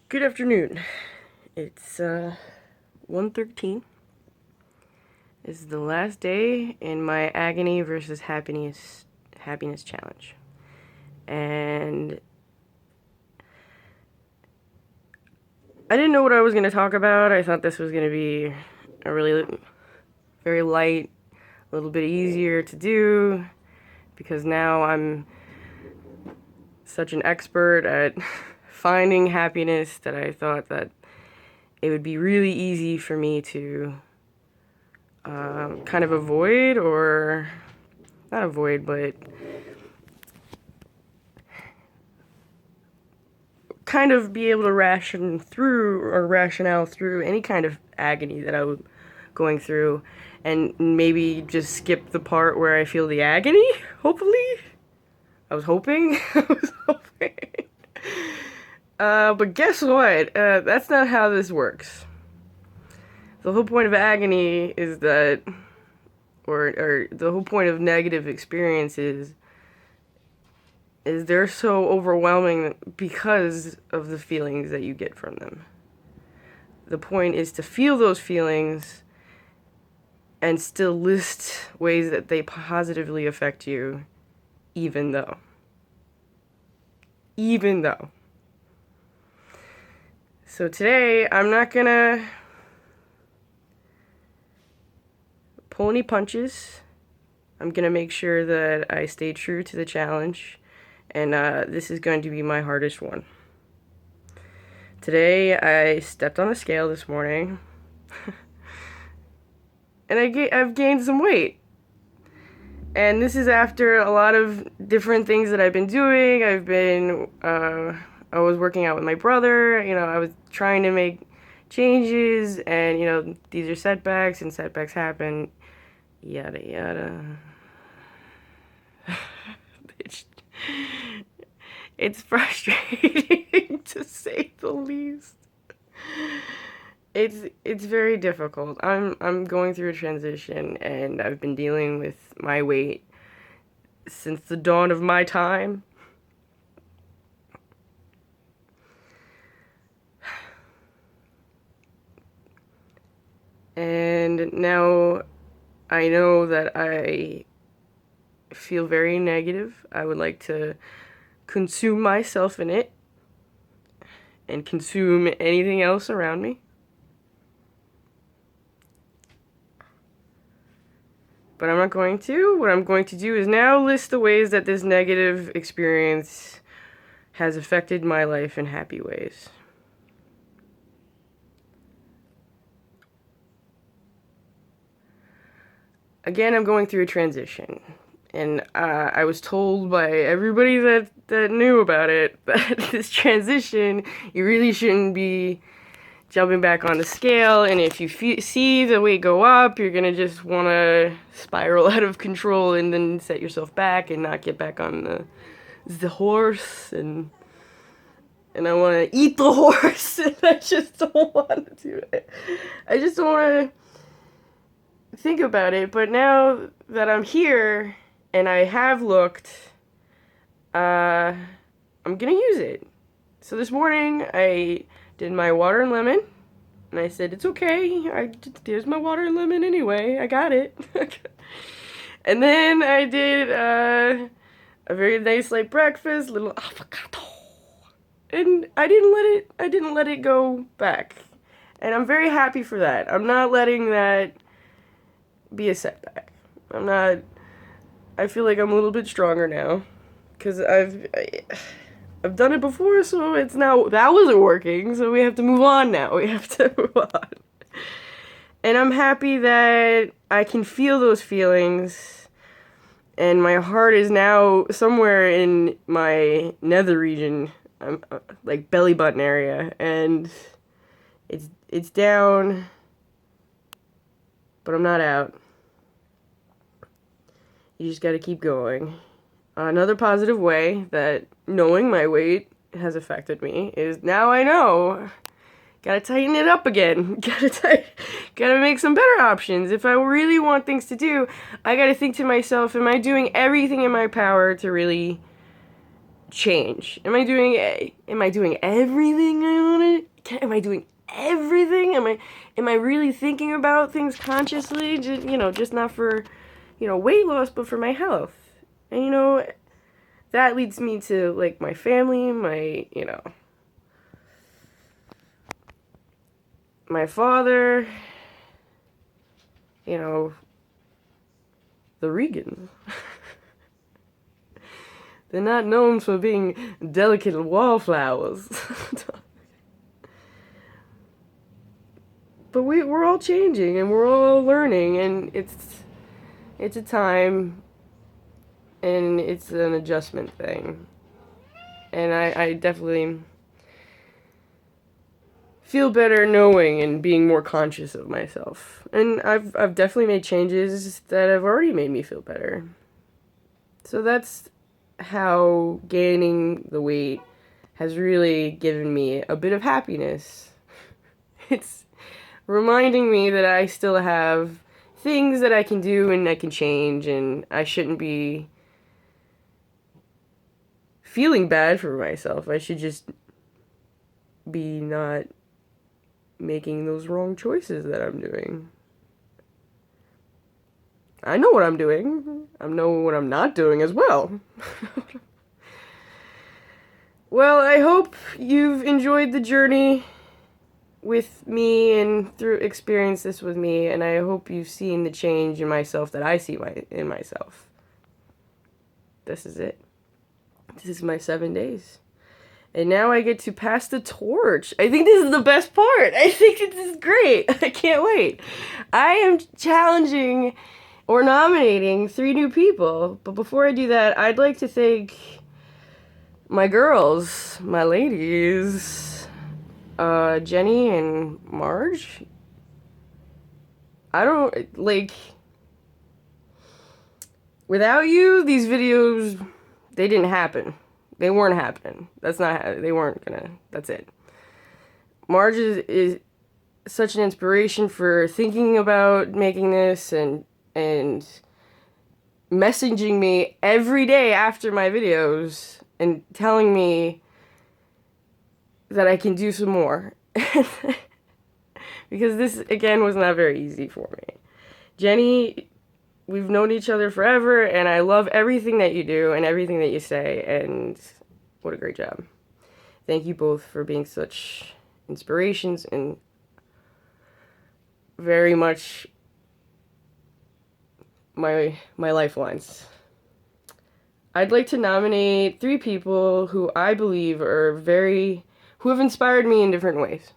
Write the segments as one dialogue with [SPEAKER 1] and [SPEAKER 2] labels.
[SPEAKER 1] Good afternoon. It's 1:13. This is the last day in my Agony versus happiness challenge. And I didn't know what I was going to talk about. I thought this was going to be a really very light, a little bit easier to do because now I'm such an expert at finding happiness that I thought that it would be really easy for me to kind of avoid, or not avoid, but kind of be able to rationale through any kind of agony that I was going through, and maybe just skip the part where I feel the agony, hopefully. I was hoping. I was hoping. But guess what? That's not how this works. The whole point of agony is that, or the whole point of negative experiences is they're so overwhelming because of the feelings that you get from them. The point is to feel those feelings and still list ways that they positively affect you, even though. So today, I'm not gonna pull any punches. I'm gonna make sure that I stay true to the challenge, and this is going to be my hardest one. Today, I stepped on the scale this morning, and I've gained some weight. And this is after a lot of different things that I've been doing. I was working out with my brother, I was trying to make changes, and, these are setbacks, and setbacks happen, yada yada. It's frustrating to say the least. It's very difficult. I'm going through a transition, and I've been dealing with my weight since the dawn of my time. And now I know that I feel very negative. I would like to consume myself in it and consume anything else around me. But I'm not going to. What I'm going to do is now list the ways that this negative experience has affected my life in happy ways. Again, I'm going through a transition. And I was told by everybody that knew about it that this transition, you really shouldn't be jumping back on the scale, and if you see the weight go up, you're gonna just want to spiral out of control and then set yourself back and not get back on the horse, and I want to eat the horse, and I just don't want to do it. I just don't want to think about it, but now that I'm here and I have looked, I'm gonna use it. So this morning I did my water and lemon, and I said, it's okay, there's my water and lemon anyway, I got it. And then I did a very nice light breakfast, little avocado, and I didn't let it go back, and I'm very happy for that. I'm not letting that be a setback. I feel like I'm a little bit stronger now, because I've done it before, so it's now, that wasn't working, so we have to move on now. We have to move on. And I'm happy that I can feel those feelings, and my heart is now somewhere in my nether region, like belly button area, and it's down, but I'm not out. You just gotta keep going. Another positive way that knowing my weight has affected me is now I know. Gotta tighten it up again. Gotta make some better options. If I really want things to do, I gotta think to myself, am I doing everything in my power to really change? Am I doing everything I want to? Am I doing everything? Am I really thinking about things consciously? Just not for, weight loss, but for my health. And that leads me to like my family, my father, the Regans. They're not known for being delicate wallflowers. But we're all changing and we're all learning, and it's a time and it's an adjustment thing. And I definitely feel better knowing and being more conscious of myself. And I've definitely made changes that have already made me feel better. So that's how gaining the weight has really given me a bit of happiness. It's reminding me that I still have things that I can do and I can change, and I shouldn't be feeling bad for myself. I should just be not making those wrong choices that I'm doing. I know what I'm doing. I know what I'm not doing as well. Well, I hope you've enjoyed the journey with me and experience this with me, and I hope you've seen the change in myself that I see in myself. This is it. This is my 7 days. And now I get to pass the torch. I think this is the best part. I think this is great. I can't wait. I am challenging or nominating 3 new people. But before I do that, I'd like to thank my girls, my ladies, Jenny and Marge. Without you, these videos, they didn't happen. They weren't happening. That's it. Marge is such an inspiration for thinking about making this and messaging me every day after my videos and telling me that I can do some more. Because this, again, was not very easy for me. Jenny, we've known each other forever, and I love everything that you do and everything that you say, and what a great job. Thank you both for being such inspirations and very much my lifelines. I'd like to nominate 3 people who I believe who have inspired me in different ways.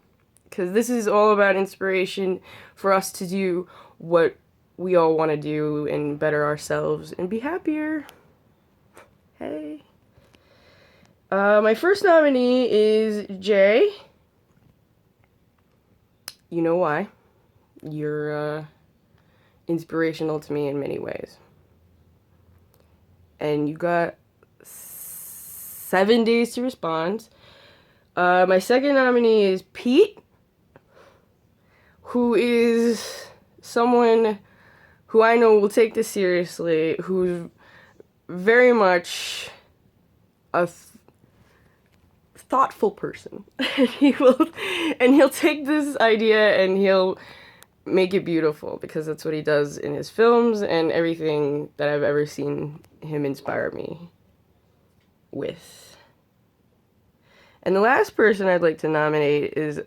[SPEAKER 1] Because this is all about inspiration for us to do what we all want to do and better ourselves and be happier. Hey. My first nominee is Jay. You know why. You're inspirational to me in many ways. And you got 7 days to respond. My second nominee is Pete, who is someone who I know will take this seriously, who's very much a thoughtful person. And he'll take this idea and he'll make it beautiful, because that's what he does in his films and everything that I've ever seen him inspire me with. And the last person I'd like to nominate is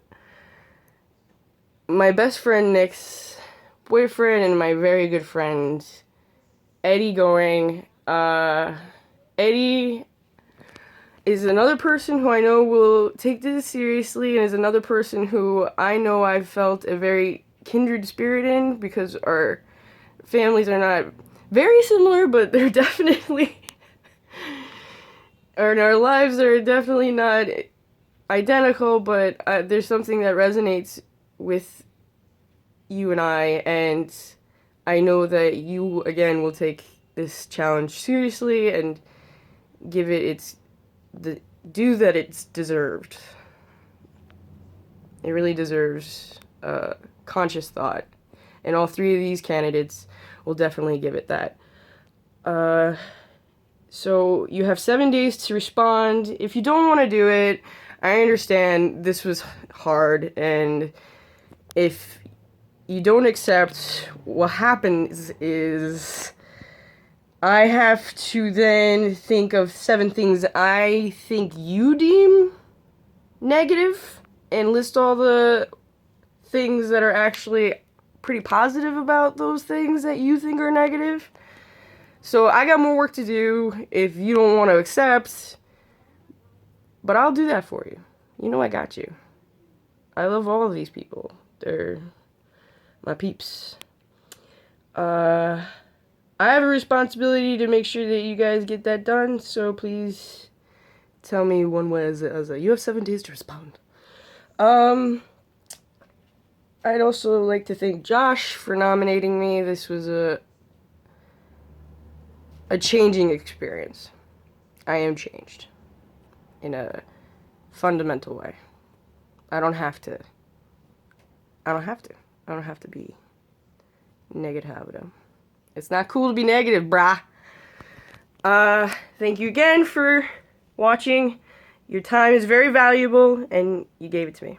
[SPEAKER 1] my best friend Nick's boyfriend and my very good friend Eddie Going. Eddie is another person who I know will take this seriously, and is another person who I know I've felt a very kindred spirit in, because our families are not very similar, but they're definitely and our lives are definitely not identical, but there's something that resonates with you and and I know that you, again, will take this challenge seriously and give it the due that it's deserved. It really deserves conscious thought, and all 3 of these candidates will definitely give it that. So you have 7 days to respond. If you don't want to do it, I understand this was hard, and if you don't accept, what happens is I have to then think of 7 things I think you deem negative and list all the things that are actually pretty positive about those things that you think are negative. So I got more work to do if you don't want to accept, but I'll do that for you. You know I got you. I love all of these people. They're my peeps. I have a responsibility to make sure that you guys get that done, so please tell me one way as you have 7 days to respond. I'd also like to thank Josh for nominating me. This was a changing experience. I am changed in a fundamental way. I don't have to be negative. It's not cool to be negative, brah. Thank you again for watching. Your time is very valuable, and you gave it to me.